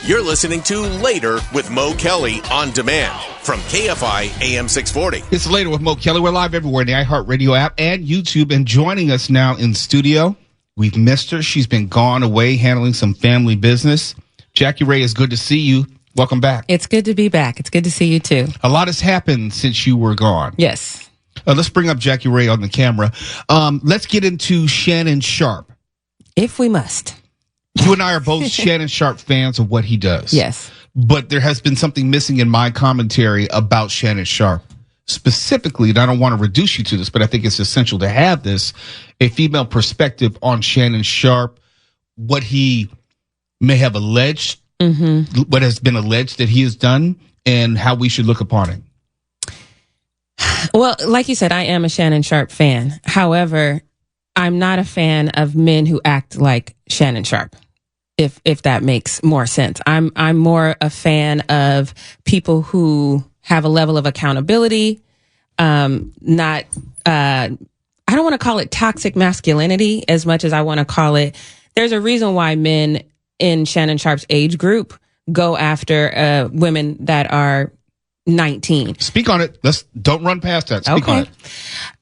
You're listening to Later with Mo Kelly on demand from KFI AM 640. It's Later with Mo Kelly. We're live everywhere in the iHeartRadio app and YouTube. And joining us now in studio, we've missed her. She's been gone away handling some family business. Jackie Ray, it's good to see you. Welcome back. It's good to be back. It's good to see you too. A lot has happened since you were gone. Yes. Let's bring up Jackie Ray on the camera. Let's get into Shannon Sharpe. If we must. You and I are both Shannon Sharpe fans of what he does. Yes. But there has been something missing in my commentary about Shannon Sharpe. Specifically, and I don't want to reduce you to this, but I think it's essential to have this, a female perspective on Shannon Sharpe, what he may have alleged, what has been alleged that he has done, and how we should look upon it. Well, like you said, I am a Shannon Sharpe fan. However, I'm not a fan of men who act like Shannon Sharpe, if that makes more sense. I'm more a fan of people who have a level of accountability, not I don't want to call it toxic masculinity as much as I want to call it, there's a reason why men in Shannon Sharpe's age group go after women that are 19. Speak on it. Don't run past that. Speak on it.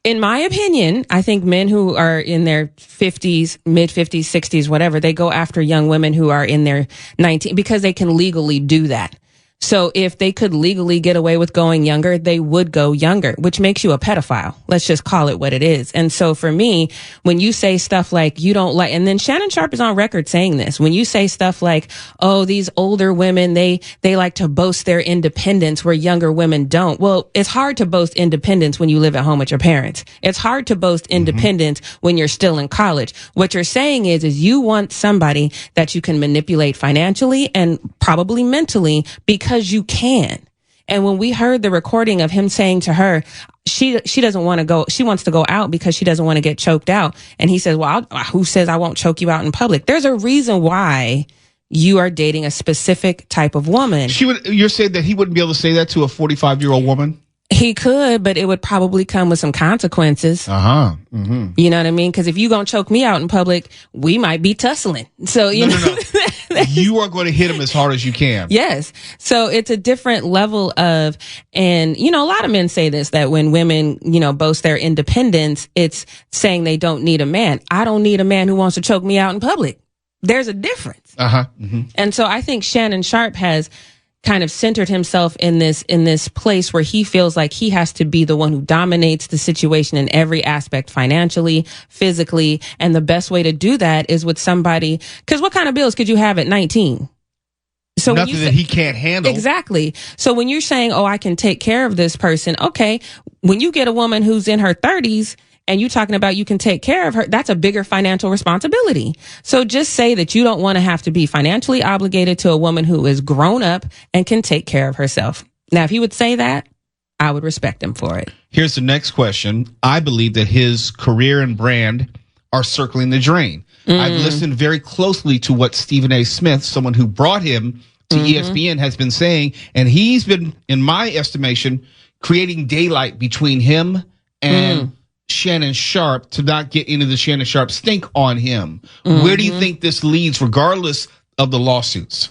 In my opinion, I think men who are in their 50s, mid 50s, 60s, whatever, they go after young women who are in their 19 because they can legally do that. So if they could legally get away with going younger, they would go younger, which makes you a pedophile. Let's just call it what it is. And so for me, when you say stuff like you don't like, and then Shannon Sharpe is on record saying this, when you say stuff like, oh, these older women, they like to boast their independence where younger women don't. Well, it's hard to boast independence when you live at home with your parents. It's hard to boast independence when you're still in college. What you're saying is you want somebody that you can manipulate financially and probably mentally because you can. And when we heard the recording of him saying to her, she doesn't want to go, she wants to go out because she doesn't want to get choked out. And he says, well, who says I won't choke you out in public? There's a reason why you are dating a specific type of woman. You're saying that he wouldn't be able to say that to a 45-year-old woman? He could, but it would probably come with some consequences. You know what I mean? Because if you gonna choke me out in public, we might be tussling. So you know, you are going to hit him as hard as you can. Yes. So it's a different level of, and you know, a lot of men say this, that when women, you know, boast their independence, it's saying they don't need a man. I don't need a man who wants to choke me out in public. There's a difference. And so I think Shannon Sharpe has kind of centered himself in this place where he feels like he has to be the one who dominates the situation in every aspect, financially, physically. And the best way to do that is with somebody, because what kind of bills could you have at 19? So nothing that he can't handle. Exactly. So when you're saying, oh, I can take care of this person. Okay. When you get a woman who's in her 30s, and you're talking about you can take care of her, that's a bigger financial responsibility. So just say that you don't want to have to be financially obligated to a woman who is grown up and can take care of herself. Now, if he would say that, I would respect him for it. Here's the next question. I believe that his career and brand are circling the drain. I've listened very closely to what Stephen A. Smith, someone who brought him to ESPN, has been saying, and he's been, in my estimation, creating daylight between him and Shannon Sharpe to not get into the Shannon Sharpe stink on him. Where do you think this leads, regardless of the lawsuits?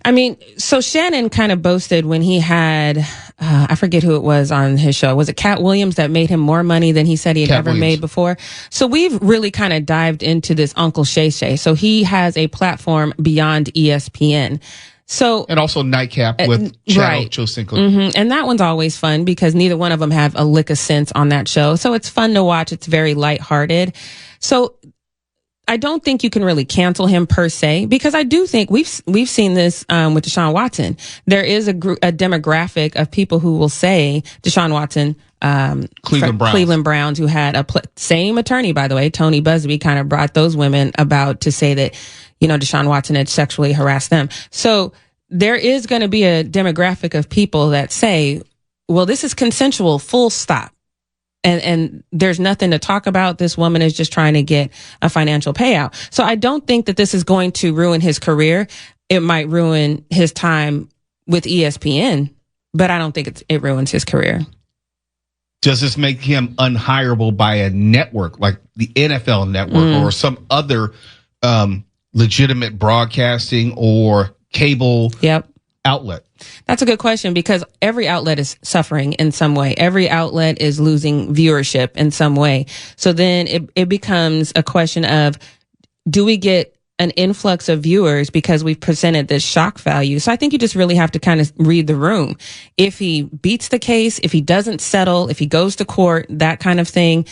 I mean, so Shannon kind of boasted when he had, I forget who it was on his show. Was it Cat Williams that made him more money than he said he had ever made before? So we've really kind of dived into this Uncle Shay Shay. So he has a platform beyond ESPN. So, and also Nightcap with Chad Ochocinco. And that one's always fun because neither one of them have a lick of sense on that show. So it's fun to watch. It's very lighthearted. So I don't think you can really cancel him per se, because I do think we've seen this with Deshaun Watson. There is a demographic of people who will say Deshaun Watson, Cleveland Browns, who had same attorney, by the way, Tony Busby, kind of brought those women about to say that, you know, Deshaun Watson had sexually harassed them. So there is going to be a demographic of people that say, well, this is consensual, full stop. And there's nothing to talk about. This woman is just trying to get a financial payout. So I don't think that this is going to ruin his career. It might ruin his time with ESPN, but I don't think it ruins his career. Does this make him unhireable by a network like the NFL network or some other legitimate broadcasting or cable Yep. outlet? That's a good question, because every outlet is suffering in some way. Every outlet is losing viewership in some way. So then it becomes a question of, do we get an influx of viewers because we've presented this shock value? So I think you just really have to kind of read the room. If he beats the case, if he doesn't settle, if he goes to court, that kind of thing,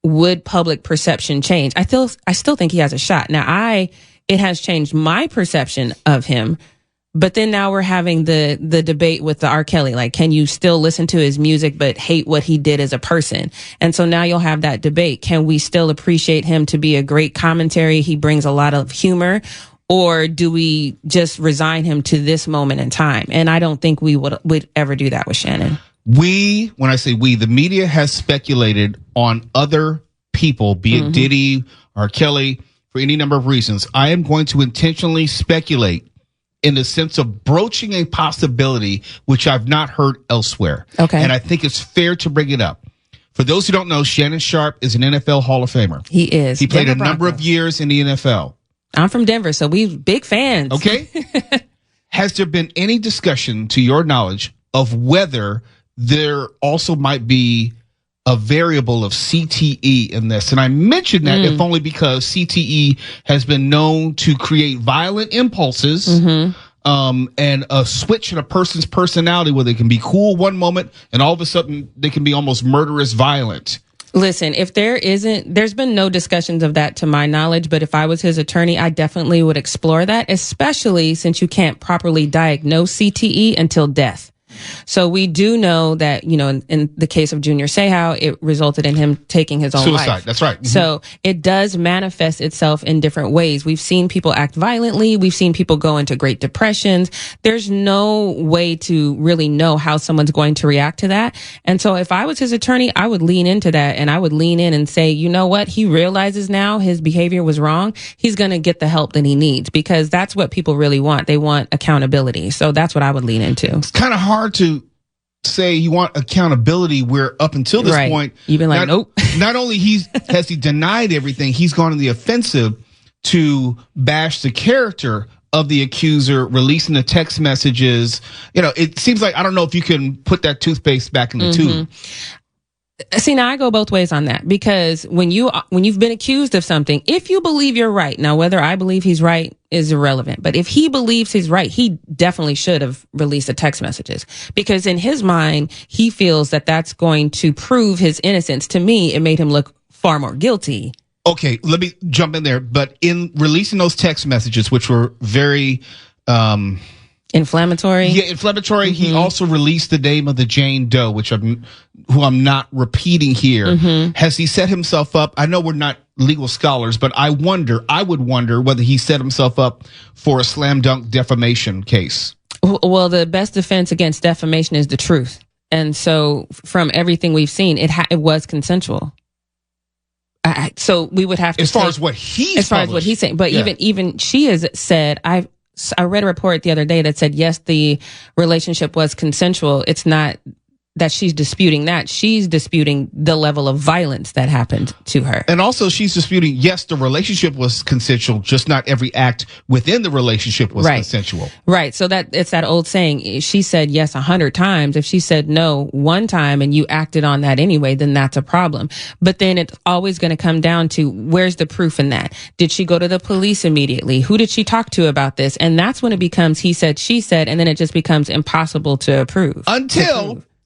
would public perception change? I still think he has a shot. Now it has changed my perception of him. But then now we're having the debate with the R. Kelly. Like, can you still listen to his music but hate what he did as a person? And so now you'll have that debate. Can we still appreciate him to be a great commentary? He brings a lot of humor. Or do we just resign him to this moment in time? And I don't think we would ever do that with Shannon. When I say we, the media has speculated on other people, be it Diddy or Kelly, for any number of reasons. I am going to intentionally speculate in the sense of broaching a possibility which I've not heard elsewhere. Okay. And I think it's fair to bring it up. For those who don't know, Shannon Sharpe is an NFL Hall of Famer. He is. He played Denver a number of years in the NFL. I'm from Denver, so we big fans. Okay. Has there been any discussion, to your knowledge, of whether there also might be a variable of CTE in this? And I mention that if only because CTE has been known to create violent impulses, and a switch in a person's personality where they can be cool one moment and all of a sudden they can be almost murderous violent. Listen, if there's been no discussions of that to my knowledge, but if I was his attorney, I definitely would explore that, especially since you can't properly diagnose CTE until death. So we do know that, in the case of Junior Seau, it resulted in him taking his own life. Suicide, that's right. Mm-hmm. So it does manifest itself in different ways. We've seen people act violently. We've seen people go into great depressions. There's no way to really know how someone's going to react to that. And so if I was his attorney, I would lean into that, and I would lean in and say, you know what? He realizes now his behavior was wrong. He's going to get the help that he needs, because that's what people really want. They want accountability. So that's what I would lean into. It's kind of hard to say you want accountability where up until this point you've been like, nope. Not only has he denied everything, he's gone on the offensive to bash the character of the accuser, releasing the text messages. It seems like, I don't know if you can put that toothpaste back in the tube. See, now I go both ways on that, because when you've been accused of something, if you believe you're right, now whether I believe he's right is irrelevant, but if he believes he's right, he definitely should have released the text messages, because in his mind, he feels that that's going to prove his innocence. To me, it made him look far more guilty. Okay, let me jump in there. But in releasing those text messages, which were very inflammatory. Yeah, inflammatory. He also released the name of the Jane Doe, who I'm not repeating here. Has he set himself up? I know we're not legal scholars, but I would wonder whether he set himself up for a slam dunk defamation case. Well, the best defense against defamation is the truth. And so from everything we've seen, it was consensual. So we would have to, as far as what he's saying, but even she has said, I read a report the other day that said, yes, the relationship was consensual. It's not that she's disputing that. She's disputing the level of violence that happened to her. And also she's disputing, yes, the relationship was consensual, just not every act within the relationship was consensual. Right. So it's that old saying, she said yes 100 times. If she said no one time and you acted on that anyway, then that's a problem. But then it's always going to come down to, where's the proof in that? Did she go to the police immediately? Who did she talk to about this? And that's when it becomes he said, she said, and then it just becomes impossible to prove.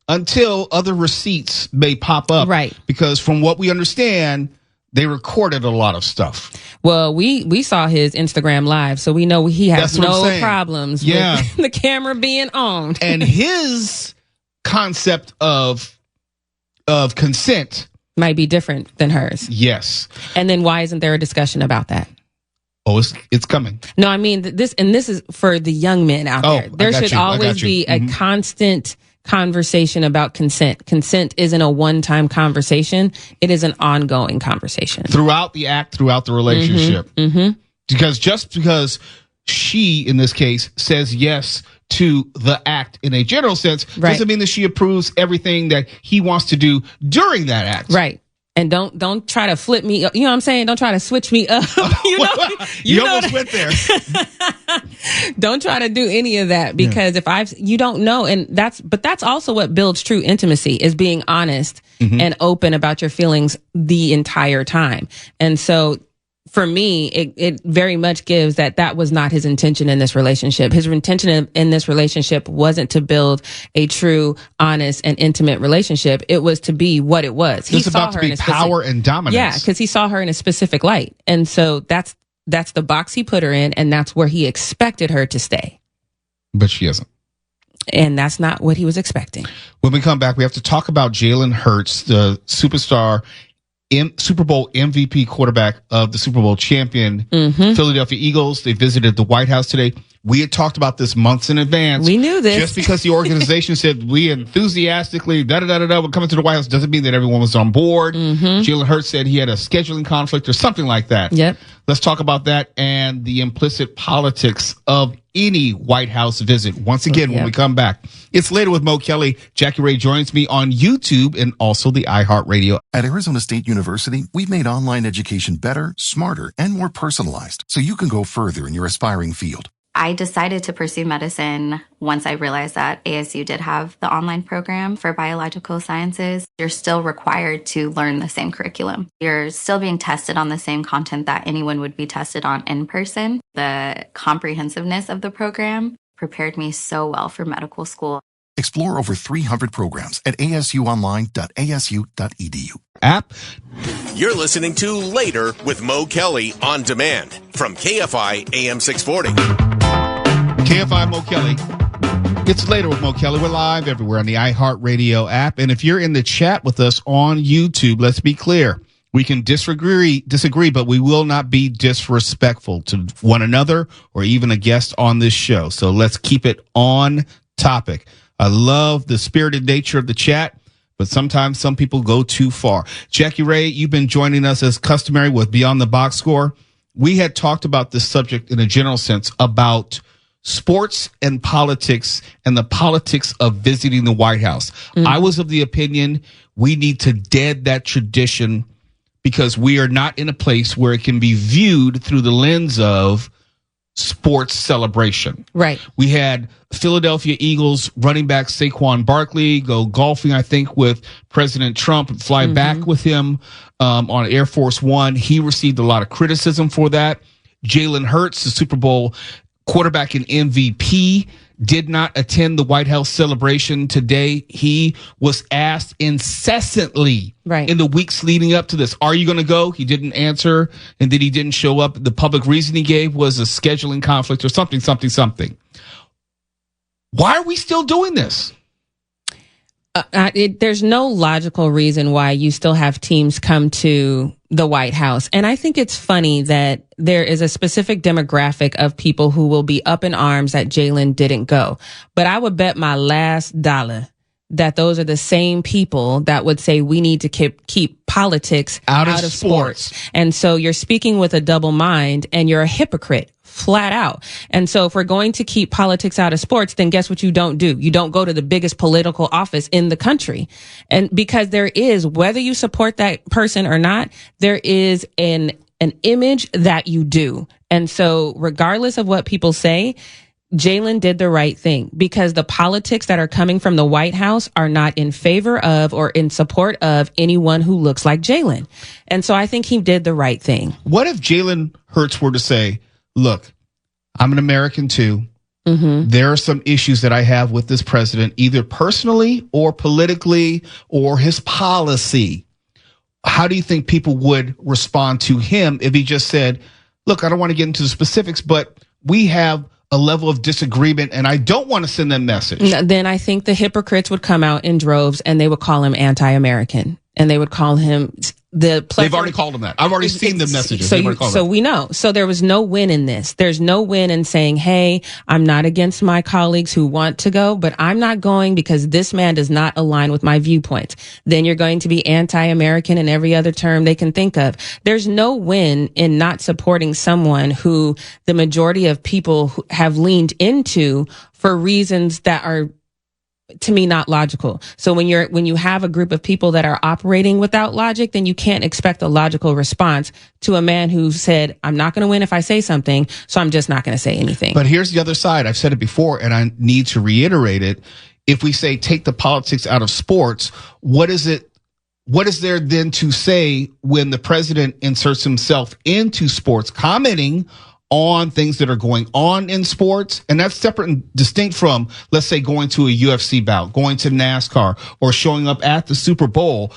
Until other receipts may pop up. Right. Because from what we understand, they recorded a lot of stuff. Well, we saw his Instagram live, so we know he has no problems with the camera being on. And his concept of consent might be different than hers. Yes. And then why isn't there a discussion about that? Oh, it's coming. No, I mean, this is for the young men out there. There should always be a constant conversation about consent. Consent isn't a one-time conversation. It is an ongoing conversation. Throughout the act, throughout the relationship. Because she, in this case, says yes to the act in a general sense, doesn't mean that she approves everything that he wants to do during that act. Right. And don't try to flip me up. You know what I'm saying? Don't try to switch me up. You almost went there. Don't try to do any of that, because you don't know. And that's also what builds true intimacy, is being honest and open about your feelings the entire time. And so for me, it very much gives that was not his intention in this relationship. His intention in this relationship wasn't to build a true, honest, and intimate relationship. It was to be what it was. It's about to be power and dominance. Yeah, because he saw her in a specific light. And so that's the box he put her in, and that's where he expected her to stay. But she isn't. And that's not what he was expecting. When we come back, we have to talk about Jalen Hurts, the superstar Super Bowl MVP quarterback of the Super Bowl champion Philadelphia Eagles. They visited the White House today. We had talked about this months in advance. We knew this. Just because the organization said we enthusiastically we're coming to the White House doesn't mean that everyone was on board. Jalen Hurts said he had a scheduling conflict or something like that. Yep. Let's talk about that and the implicit politics of any White House visit. Once again, when we come back, it's Later with Mo Kelly. Jackie Ray joins me on YouTube and also the iHeartRadio. At Arizona State University, we've made online education better, smarter, and more personalized, so you can go further in your aspiring field. I decided to pursue medicine once I realized that ASU did have the online program for biological sciences. You're still required to learn the same curriculum. You're still being tested on the same content that anyone would be tested on in person. The comprehensiveness of the program prepared me so well for medical school. Explore over 300 programs at asuonline.asu.edu. App. You're listening to Later with Mo Kelly on demand from KFI AM 640. KFI Mo Kelly. It's Later with Mo Kelly. We're live everywhere on the iHeartRadio app. And if you're in the chat with us on YouTube, let's be clear. We can disagree, but we will not be disrespectful to one another or even a guest on this show. So let's keep it on topic. I love the spirited nature of the chat, but sometimes some people go too far. Jackie Ray, you've been joining us as customary with Beyond the Box Score. We had talked about this subject in a general sense about sports and politics and the politics of visiting the White House. I was of the opinion we need to dead that tradition because we are not in a place where it can be viewed through the lens of sports celebration. Right. We had Philadelphia Eagles running back Saquon Barkley go golfing, I think, with President Trump and fly back with him on Air Force One. He received a lot of criticism for that. Jalen Hurts, the Super Bowl quarterback and MVP, did not attend the White House celebration today. He was asked incessantly in the weeks leading up to this, are you going to go? He didn't answer, and then he didn't show up. The public reason he gave was a scheduling conflict or something. Why are we still doing this? There's no logical reason why you still have teams come to the White House. And I think it's funny that there is a specific demographic of people who will be up in arms that Jalen didn't go. But I would bet my last dollar that those are the same people that would say we need to keep politics out of sports. And so you're speaking with a double mind and you're a hypocrite. Flat out. And so if we're going to keep politics out of sports, then guess what you don't do? You don't go to the biggest political office in the country. And because there is, whether you support that person or not, there is an image that you do. And so regardless of what people say, Jalen did the right thing because the politics that are coming from the White House are not in favor of or in support of anyone who looks like Jalen. And so I think he did the right thing. What if Jalen Hurts were to say, look, I'm an American too. There are some issues that I have with this president, either personally or politically or his policy. How do you think people would respond to him if he just said, look, I don't want to get into the specifics, but we have a level of disagreement and I don't want to send that message? Then I think the hypocrites would come out in droves and they would call him anti-American and they would call him They've already called him that. I've already seen the messages. So we know. So there was no win in this. There's no win in saying, hey, I'm not against my colleagues who want to go, but I'm not going because this man does not align with my viewpoints. Then you're going to be anti-American and every other term they can think of. There's no win in not supporting someone who the majority of people have leaned into for reasons that are to me, not logical. So when you have a group of people that are operating without logic, then you can't expect a logical response to a man who said, I'm not going to win if I say something, so I'm just not going to say anything. But here's the other side. I've said it before, and I need to reiterate it. If we say take the politics out of sports, what is there then to say when the president inserts himself into sports, commenting on things that are going on in sports? And that's separate and distinct from, let's say, going to a UFC bout, going to NASCAR, or showing up at the Super Bowl.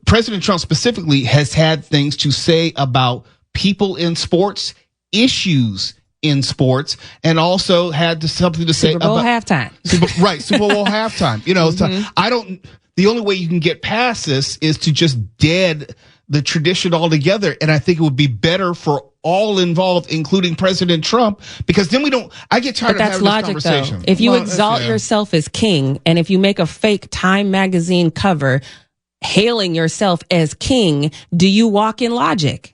President Trump specifically has had things to say about people in sports, issues in sports, and also had something to say Super Bowl about halftime. Super Bowl halftime. You know, so the only way you can get past this is to just dead the tradition altogether. And I think it would be better for all involved, including President Trump, because then I get tired of having this conversation. Though. If you exalt yourself as king, and if you make a fake Time magazine cover hailing yourself as king, do you walk in logic?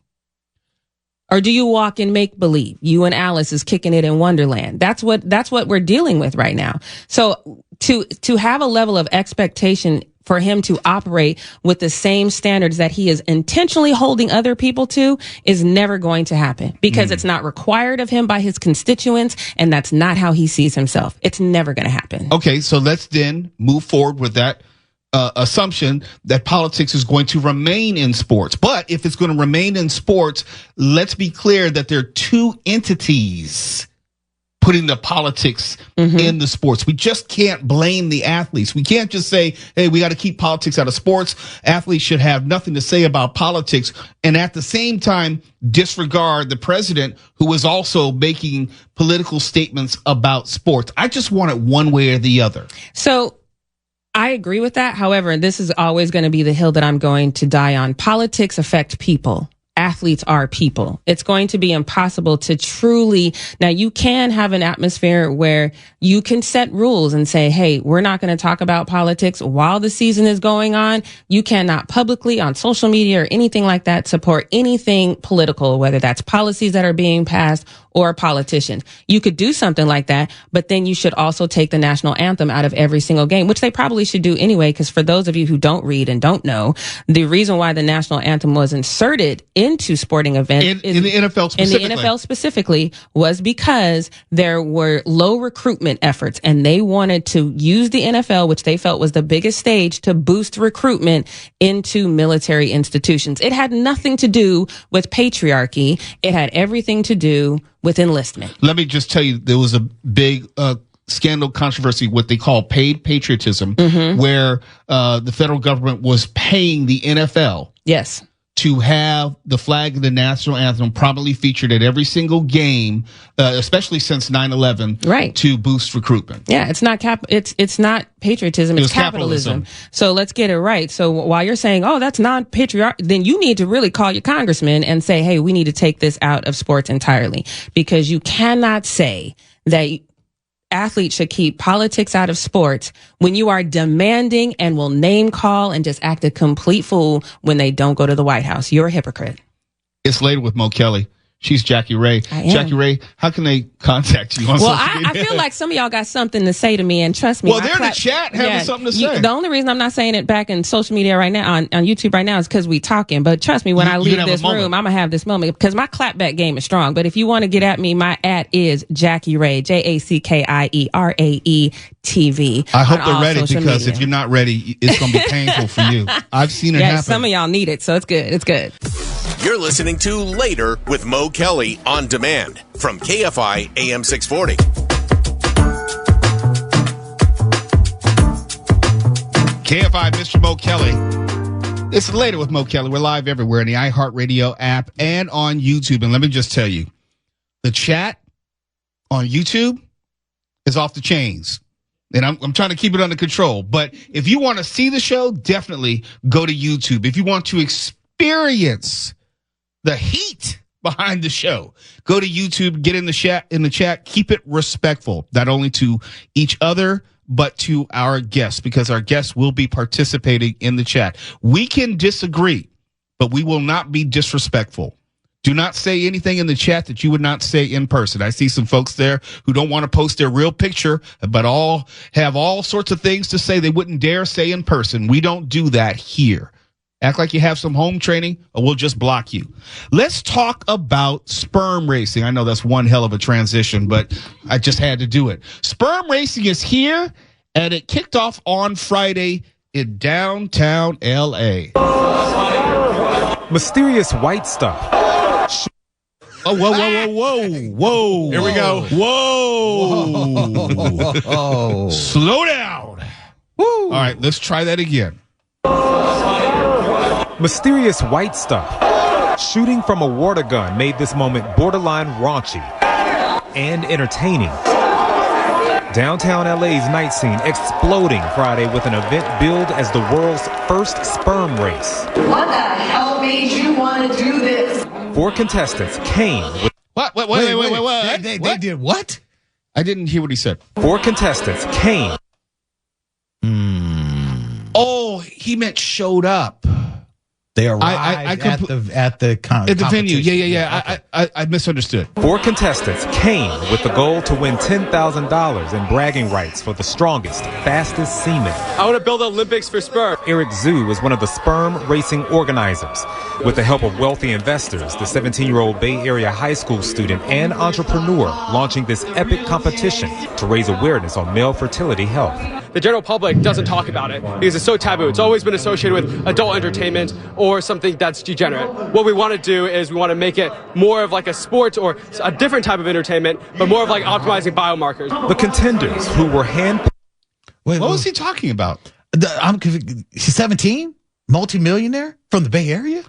Or do you walk in make believe? You and Alice is kicking it in Wonderland. That's what we're dealing with right now. So to have a level of expectation for him to operate with the same standards that he is intentionally holding other people to is never going to happen, because it's not required of him by his constituents, and that's not how he sees himself. It's never going to happen. Okay, so let's then move forward with that assumption that politics is going to remain in sports. But if it's going to remain in sports, let's be clear that there are two entities putting the politics in the sports. We just can't blame the athletes. We can't just say, hey, we got to keep politics out of sports. Athletes should have nothing to say about politics, and at the same time disregard the president, who is also making political statements about sports. I just want it one way or the other. So I agree with that. However, this is always going to be the hill that I'm going to die on. Politics affect people. Athletes are people. It's going to be impossible to truly. Now, you can have an atmosphere where you can set rules and say, hey, we're not going to talk about politics while the season is going on. You cannot publicly on social media or anything like that support anything political, whether that's policies that are being passed or politicians. You could do something like that, but then you should also take the national anthem out of every single game, which they probably should do anyway, because for those of you who don't read and don't know, the reason why the national anthem was inserted into sporting events in the NFL specifically was because there were low recruitment efforts, and they wanted to use the NFL, which they felt was the biggest stage, to boost recruitment into military institutions. It had nothing to do with patriarchy. It had everything to do with enlistment. Let me just tell you, there was a big scandal controversy, what they call paid patriotism, where the federal government was paying the NFL to have the flag and the national anthem prominently featured at every single game, especially since 9/11, right, to boost recruitment. Yeah, it's not it's not patriotism, it's capitalism. So let's get it right. So while you're saying, oh, that's non-patriotic, then you need to really call your congressman and say, hey, we need to take this out of sports entirely, because you cannot say that athletes should keep politics out of sports when you are demanding and will name call and just act a complete fool when they don't go to the White House. You're a hypocrite. It's Later with Mo Kelly. She's Jackie Ray. Jackie Ray, how can they contact you on social media? I feel like some of y'all got something to say to me, and trust me. Well, they're in the chat having something to say. The only reason I'm not saying it back in social media right now, on YouTube right now, is because we talking. But trust me, when I leave this room, I'm going to have this moment, because my clapback game is strong. But if you want to get at me, my @ is Jackie Ray, JACKIERAE TV. I hope they're ready, because if you're not ready, it's going to be painful for you. I've seen it happen. Some of y'all need it, so it's good. It's good. You're listening to Later with Mo Kelly on demand from KFI AM 640. KFI, Mr. Mo Kelly. It's Later with Mo Kelly. We're live everywhere in the iHeartRadio app and on YouTube. And let me just tell you, the chat on YouTube is off the chains. And I'm trying to keep it under control. But if you want to see the show, definitely go to YouTube. If you want to experience the heat behind the show, go to YouTube, get in the chat, keep it respectful, not only to each other, but to our guests, because our guests will be participating in the chat. We can disagree, but we will not be disrespectful Do not say anything in the chat that you would not say in person. I see some folks there who don't want to post their real picture, but all have all sorts of things to say they wouldn't dare say in person. We don't do that here. Act like you have some home training or we'll just block you. Let's talk about sperm racing. I know that's one hell of a transition, but I just had to do it. Sperm racing is here, and it kicked off on Friday in downtown L.A. Mysterious white stuff. Oh, whoa. Here we go. Whoa. Slow down. Woo. All right, let's try that again. Mysterious white stuff. Shooting from a water gun made this moment borderline raunchy and entertaining. Downtown LA's night scene exploding Friday with an event billed as the world's first sperm race. What the hell made you want to do this? 4 contestants came with... Wait. They did what? I didn't hear what he said. 4 contestants came. Oh, he meant showed up. They arrived at the venue. Yeah. Okay. I misunderstood. 4 contestants came with the goal to win $10,000 in bragging rights for the strongest, fastest semen. I want to build Olympics for sperm. Eric Zhu is one of the sperm racing organizers. With the help of wealthy investors, the 17-year-old Bay Area high school student and entrepreneur launching this epic competition to raise awareness on male fertility health. The general public doesn't talk about it because it's so taboo. It's always been associated with adult entertainment or something that's degenerate. What we want to do is we want to make it more of like a sport or a different type of entertainment, but more of like optimizing biomarkers. The contenders who were handpicked. What was he talking about? I'm confused. He's 17, multimillionaire from the Bay Area.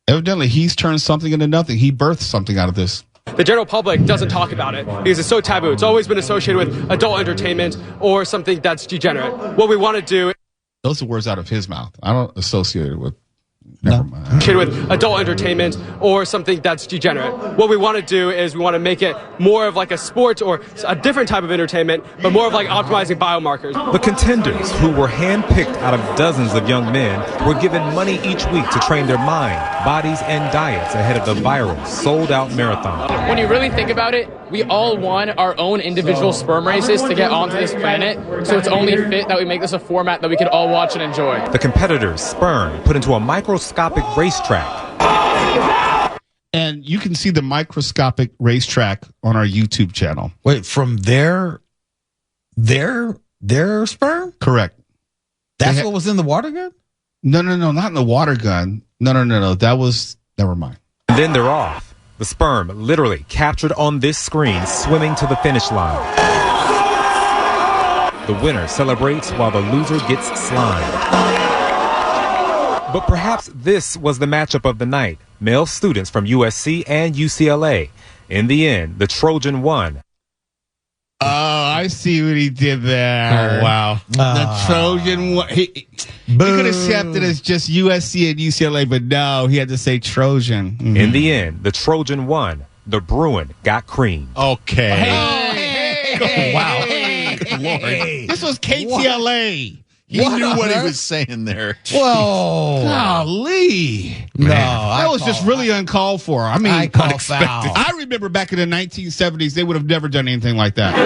Evidently, he's turned something into nothing. He birthed something out of this. The general public doesn't talk about it because it's so taboo. It's always been associated with adult entertainment or something that's degenerate. What we want to do... Those are words out of his mouth. I don't associate it with... Never mind. With adult entertainment or something that's degenerate. What we want to do is we want to make it more of like a sport or a different type of entertainment, but more of like optimizing biomarkers. The contenders, who were handpicked out of dozens of young men, were given money each week to train their mind, bodies, and diets ahead of the viral, sold-out marathon. When you really think about it, we all won our own individual sperm races to get onto this planet, so it's only fit that we make this a format that we could all watch and enjoy. The competitors, Sperm, put into a microscopic racetrack. And you can see the microscopic racetrack on our YouTube channel. Wait, from their sperm? Correct. That's what was in the water gun? No, not in the water gun. No. That was, never mind. And then they're off. The sperm literally captured on this screen, swimming to the finish line. The winner celebrates while the loser gets slimed. But perhaps this was the matchup of the night. Male students from USC and UCLA. In the end, the Trojan won. Oh, I see what he did there. Oh, wow. The Trojan won. He could have kept it as just USC and UCLA, but no, he had to say Trojan. Mm-hmm. In the end, the Trojan won. The Bruin got creamed. Okay. Hey. Wow. Good Lord. This was KTLA. He knew what he was saying there. Whoa. Golly. No. That was just really uncalled for. I mean, I call foul. I remember back in the 1970s, they would have never done anything like that.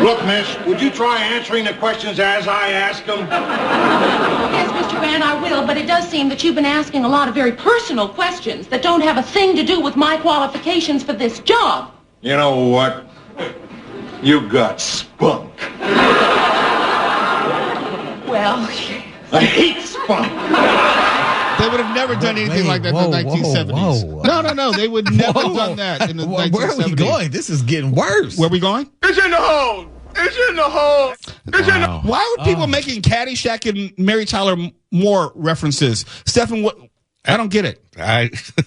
Look, miss, would you try answering the questions as I ask them? Yes, Mr. Grant, I will, but it does seem that you've been asking a lot of very personal questions that don't have a thing to do with my qualifications for this job. You know what? You got spunk. Well, I hate spunk. They would have never done anything like that in the 1970s. Whoa. No, they would never have done that in the 1970s. Where are we going? This is getting worse. Where are we going? It's in the hole. It's in the hole. It's in the... Why were people making Caddyshack and Mary Tyler Moore references? Stephen, what? I don't get it.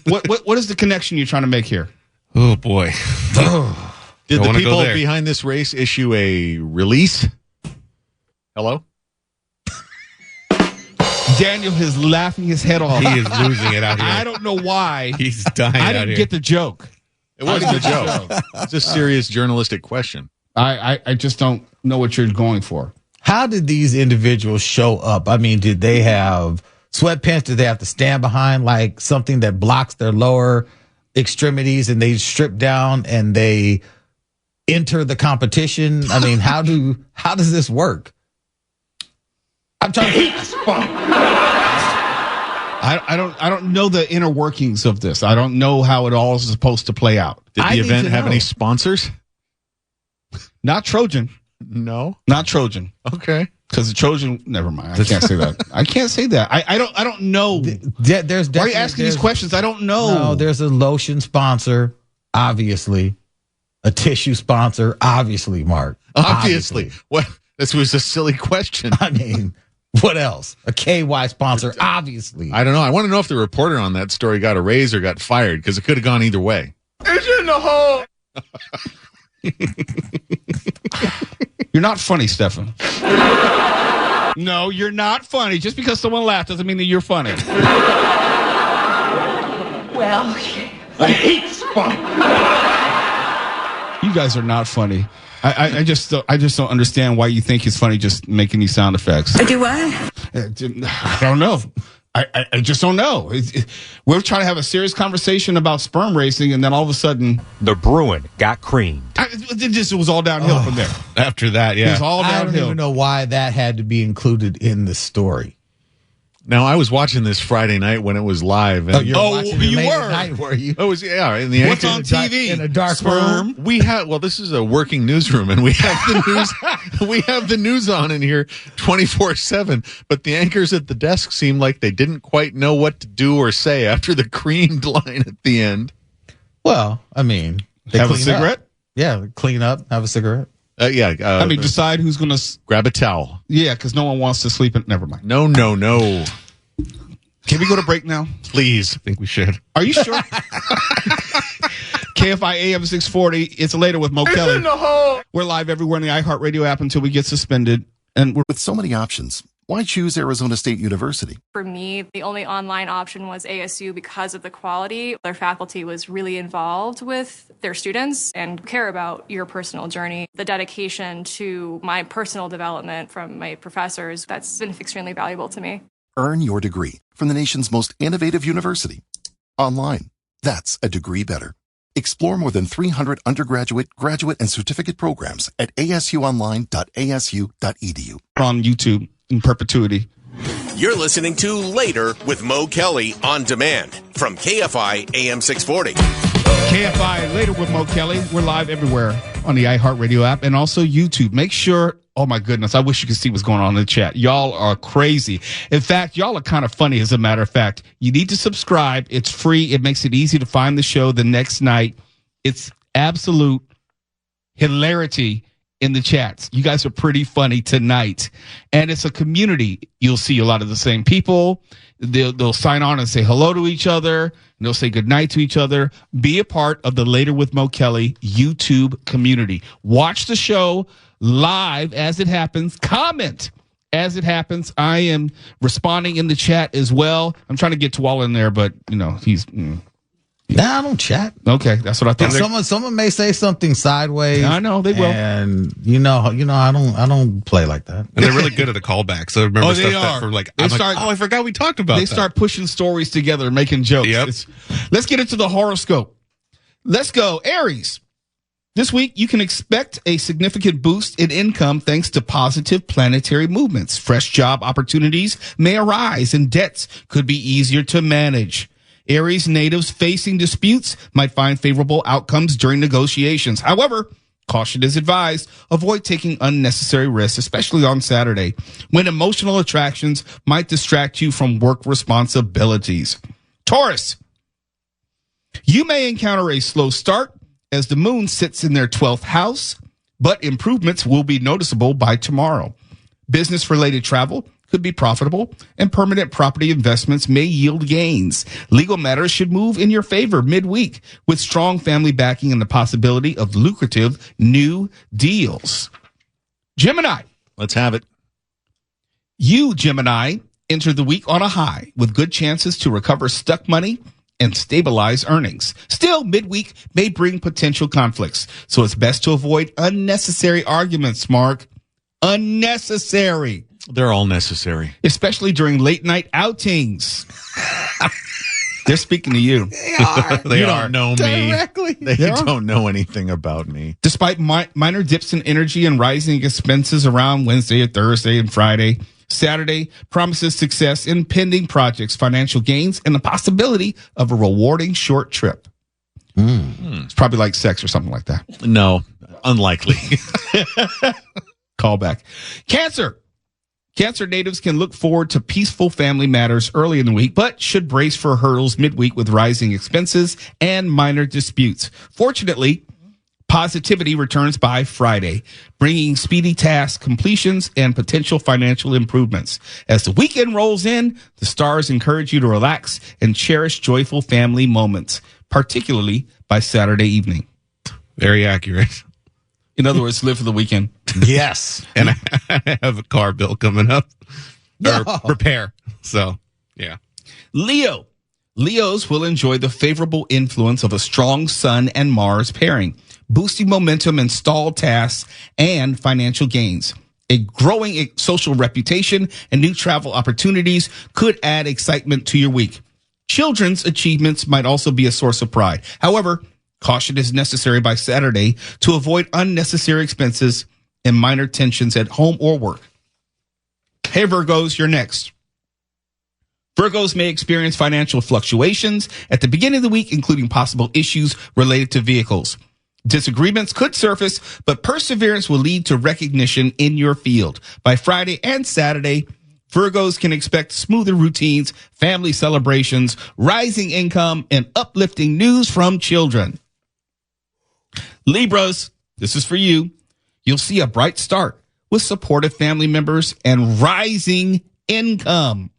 What is the connection you're trying to make here? Oh, boy. Did the people behind this race issue a release? Hello? Daniel is laughing his head off. He is losing it out here. I don't know why. He's dying I out didn't here. get the joke. It wasn't a joke. It's a serious journalistic question. I just don't know what you're going for. How did these individuals show up? I mean, did they have sweatpants? Do they have to stand behind like something that blocks their lower extremities and they strip down and they enter the competition? I mean, how does this work? I'm trying to hate Sperm. I don't know the inner workings of this. I don't know how it all is supposed to play out. Did the event have any sponsors? Not Trojan. No, not Trojan. Okay, because the Trojan. Never mind. I can't say that. I can't say that. I don't know. There's why are you asking these questions? I don't know. No, there's a lotion sponsor, obviously. A tissue sponsor, obviously. Mark. Obviously. What? This was a silly question. I mean, what else? A KY sponsor, obviously. I don't know. I want to know if the reporter on that story got a raise or got fired, because it could have gone either way. It's in the hole. You're not funny, Stefan. No, you're not funny. Just because someone laughed doesn't mean that you're funny. Well, I hate Sperm. You guys are not funny. I just don't understand why you think it's funny just making these sound effects. do what? I don't know. I just don't know. We're trying to have a serious conversation about sperm racing, and then all of a sudden, the Bruin got creamed. It was all downhill from there. After that, yeah. It was all downhill. I don't even know why that had to be included in the story. Now, I was watching this Friday night when it was live. And you were? Night, were you? Oh, in the What's on TV? In a dark Sperm. room? We have, well, this is a working newsroom, and we have the news. We have the news on in here 24/7. But the anchors at the desk seemed like they didn't quite know what to do or say after the creamed line at the end. Well, I mean, they have a cigarette. Up. Yeah, clean up, have a cigarette. Decide who's going to grab a towel. Yeah, because no one wants to sleep. Never mind. No. Can we go to break now? Please. I think we should. Are you sure? KFI AM 640. It's later with Mo Kelly. In the hole. We're live everywhere in the iHeartRadio app until we get suspended. And with so many options, why choose Arizona State University? For me, the only online option was ASU because of the quality. Their faculty was really involved with their students and care about your personal journey. The dedication to my personal development from my professors, that's been extremely valuable to me. Earn your degree from the nation's most innovative university. Online. That's a degree better. Explore more than 300 undergraduate, graduate, and certificate programs at asuonline.asu.edu. On YouTube in perpetuity. You're listening to Later with Mo Kelly on demand from KFI AM 640. KFI Later with Mo Kelly. We're live everywhere on the iHeartRadio app and also YouTube. Make sure, oh my goodness, I wish you could see what's going on in the chat. Y'all are crazy. In fact, y'all are kind of funny, as a matter of fact. You need to subscribe. It's free. It makes it easy to find the show the next night. It's absolute hilarity in the chats. You guys are pretty funny tonight. And it's a community. You'll see a lot of the same people. They'll sign on and say hello to each other. And they'll say goodnight to each other. Be a part of the Later with Mo Kelly YouTube community. Watch the show live as it happens. Comment as it happens. I am responding in the chat as well. I'm trying to get to all in there, but he's... Nah, I don't chat. Okay, that's what I thought. Someone may say something sideways. Yeah, I know they will, and I don't play like that. And they're really good at the callbacks. So I remember they stuff are. that for like, I forgot we talked about. They start pushing stories together, making jokes. Yep. Let's get into the horoscope. Let's go, Aries. This week, you can expect a significant boost in income thanks to positive planetary movements. Fresh job opportunities may arise, and debts could be easier to manage. Aries natives facing disputes might find favorable outcomes during negotiations. However, caution is advised. Avoid taking unnecessary risks, especially on Saturday, when emotional attractions might distract you from work responsibilities. Taurus, you may encounter a slow start as the moon sits in their 12th house, but improvements will be noticeable by tomorrow. Business-related travel could be profitable, and permanent property investments may yield gains. Legal matters should move in your favor midweek, with strong family backing and the possibility of lucrative new deals. Gemini. Let's have it. You, Gemini, enter the week on a high with good chances to recover stuck money and stabilize earnings. Still, midweek may bring potential conflicts, so it's best to avoid unnecessary arguments, Mark. Unnecessary. They're all necessary. especially during late night outings. They're speaking to you. They don't know me. Directly. They don't know anything about me. Despite minor dips in energy and rising expenses around Wednesday and Thursday and Friday, Saturday promises success in pending projects, financial gains, and the possibility of a rewarding short trip. It's probably like sex or something like that. No, unlikely. Call back. Cancer natives can look forward to peaceful family matters early in the week, but should brace for hurdles midweek with rising expenses and minor disputes. Fortunately, positivity returns by Friday, bringing speedy task completions and potential financial improvements. As the weekend rolls in, the stars encourage you to relax and cherish joyful family moments, particularly by Saturday evening. Very accurate. In other words, live for the weekend. Yes. And I have a car bill coming up. Or repair. So, yeah. Leos will enjoy the favorable influence of a strong Sun and Mars pairing, boosting momentum in stalled tasks and financial gains. A growing social reputation and new travel opportunities could add excitement to your week. Children's achievements might also be a source of pride. However, caution is necessary by Saturday to avoid unnecessary expenses and minor tensions at home or work. Hey, Virgos, you're next. Virgos may experience financial fluctuations at the beginning of the week, including possible issues related to vehicles. Disagreements could surface, but perseverance will lead to recognition in your field. By Friday and Saturday, Virgos can expect smoother routines, family celebrations, rising income, and uplifting news from children. Libras, this is for you. You'll see a bright start with supportive family members and rising income.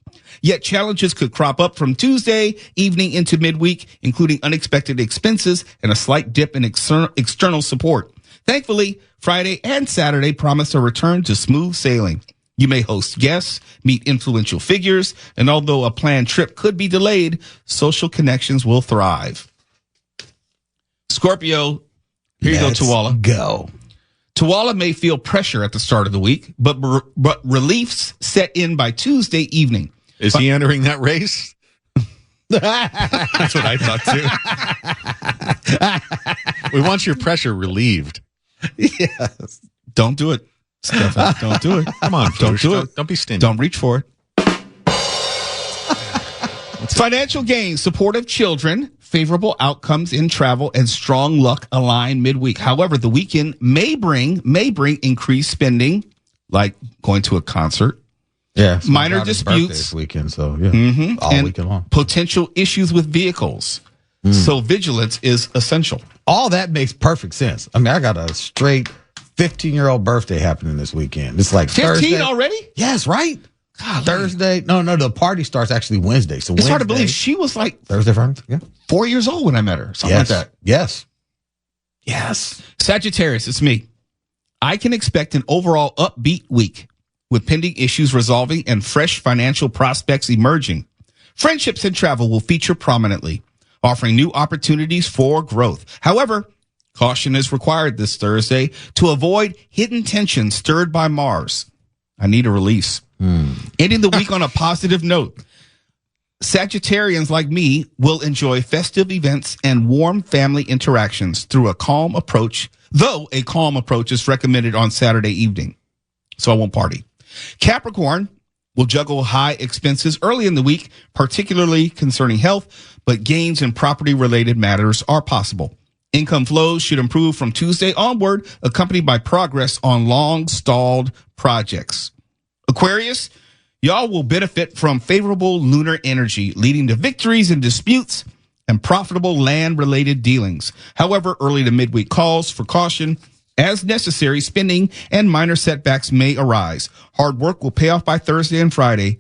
Yet challenges could crop up from Tuesday evening into midweek, including unexpected expenses and a slight dip in external support. Thankfully, Friday and Saturday promise a return to smooth sailing. You may host guests, meet influential figures, and although a planned trip could be delayed, social connections will thrive. Scorpio, here you go, Tuwala. Go. Tuwala may feel pressure at the start of the week, but reliefs set in by Tuesday evening. Is he entering that race? That's what I thought too. We want your pressure relieved. Yes. Don't do it, Stefan. Don't do it. Come on, don't do it. Don't be stingy. Don't reach for it. Financial gains, supportive children, favorable outcomes in travel, and strong luck align midweek. However, the weekend may bring increased spending, like going to a concert. Yeah, minor disputes this weekend, so yeah, all and weekend long. Potential issues with vehicles. So vigilance is essential. All that makes perfect sense. I mean, I got a straight 15-year-old birthday happening this weekend. It's like 15 Thursday. Already? Yes, right. God, Thursday. No, the party starts actually Wednesday. So it's hard to believe she was like Thursday, Friday. Yeah, 4 years old when I met her. Something like that. Yes. Sagittarius, it's me. I can expect an overall upbeat week with pending issues resolving and fresh financial prospects emerging. Friendships and travel will feature prominently, offering new opportunities for growth. However, caution is required this Thursday to avoid hidden tensions stirred by Mars. I need a release. Ending the week on a positive note. Sagittarians like me will enjoy festive events and warm family interactions through a calm approach, though a calm approach is recommended on Saturday evening. So I won't party. Capricorn will juggle high expenses early in the week, particularly concerning health, but gains in property-related matters are possible. Income flows should improve from Tuesday onward, accompanied by progress on long-stalled projects. Aquarius, y'all will benefit from favorable lunar energy, leading to victories in disputes and profitable land-related dealings. However, early to midweek calls for caution. As necessary, spending and minor setbacks may arise. Hard work will pay off by Thursday and Friday.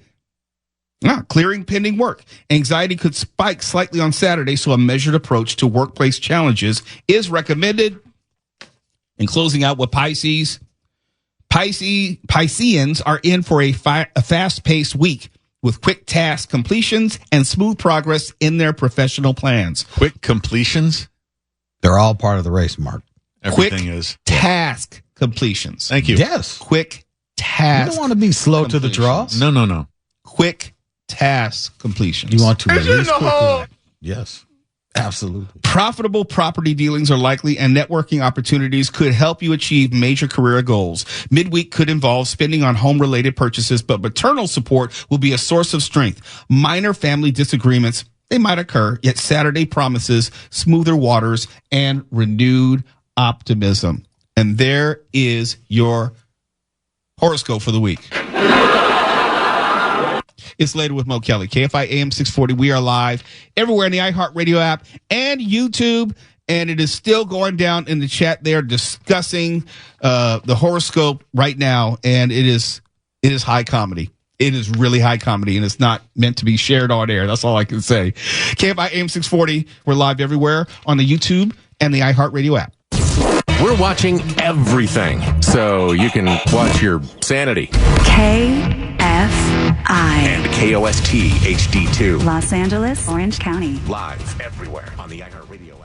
Clearing pending work. Anxiety could spike slightly on Saturday, so a measured approach to workplace challenges is recommended. And closing out with Pisces. Pisceans are in for a fast-paced week with quick task completions and smooth progress in their professional plans. Quick completions? They're all part of the race, Mark. Everything is. Task completions. Thank you. Yes. Quick task. You don't want to be slow to the draw. No. Quick task completions. You want to release quickly. Yes, absolutely. Profitable property dealings are likely, and networking opportunities could help you achieve major career goals. Midweek could involve spending on home-related purchases, but maternal support will be a source of strength. Minor family disagreements, they might occur, yet Saturday promises smoother waters and renewed optimism. And there is your horoscope for the week. It's Later with Mo Kelly. KFI AM 640. We are live everywhere in the iHeartRadio app and YouTube. And it is still going down in the chat. They are discussing the horoscope right now. And it is high comedy. It is really high comedy, and it's not meant to be shared on air. That's all I can say. KFI AM 640. We're live everywhere on the YouTube and the iHeartRadio app. We're watching everything, so you can watch your sanity. KFI. And KOST HD2. Los Angeles, Orange County. Live everywhere on the iHeartRadio app.